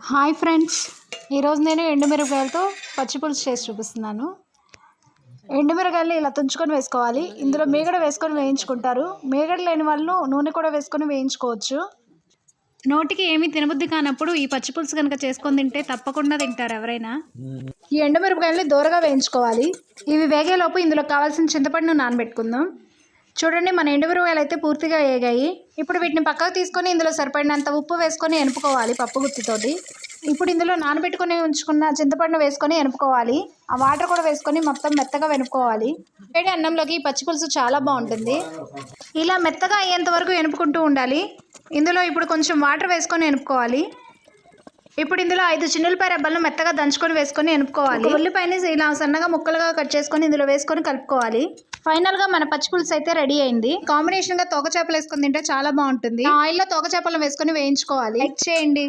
Hi friends, ఈరోజు నేను ఎండుమిరపకాయలతో పచ్చి పులుసు చేసి చూపిస్తున్నాను. ఎండుమిరపకాయలు ఇలా తుంచుకొని వేసుకోవాలి. ఇందులో మీగడ వేసుకొని వేయించుకుంటారు. మీగడ లేని వాళ్ళు నూనె కూడా వేసుకొని వేయించుకోవచ్చు. నోటికి ఏమీ తినబుద్ధి కానప్పుడు ఈ పచ్చి పులుసు కనుక చేసుకొని తింటే తప్పకుండా తింటారు ఎవరైనా. ఈ ఎండుమిరపకాయలని దూరగా వేయించుకోవాలి. ఇవి వేగేలోపు ఇందులో కావాల్సిన చింతపండును నానబెట్టుకుందాం. చూడండి, మన ఎండుమిరపకాయలు అయితే పూర్తిగా వేగాయి. ఇప్పుడు వీటిని పక్కకు తీసుకొని ఇందులో సరిపడినంత ఉప్పు వేసుకొని ఎనుపుకోవాలి పప్పు గుత్తితోటి. ఇప్పుడు ఇందులో నానబెట్టుకొని ఉంచుకున్న చింతపండు వేసుకొని ఎనుపుకోవాలి. ఆ వాటర్ కూడా వేసుకొని మొత్తం మెత్తగా వెనుపుకోవాలి. వేడి అన్నంలోకి పచ్చి పులుసు చాలా బాగుంటుంది. ఇలా మెత్తగా అయ్యేంత వరకు ఎనుపుకుంటూ ఉండాలి. ఇందులో ఇప్పుడు కొంచెం వాటర్ వేసుకొని ఎనుపుకోవాలి. ఇప్పుడు ఇందులో 5 చిన్నులపాయ రెబ్బలను మెత్తగా దంచుకొని వేసుకొని ఎనుపుకోవాలి. ఉల్లిపాయని ఇలా సన్నగా ముక్కలుగా కట్ చేసుకొని ఇందులో వేసుకొని కలుపుకోవాలి. ఫైనల్గా మన పచ్చి పులుసు అయితే రెడీ అయింది. కాంబినేషన్గా తోక చేపలు వేసుకొని తింటే చాలా బాగుంటుంది. ఆయిల్లో తోక చేపలను వేసుకొని వేయించుకోవాలి. లైక్ చేయండి.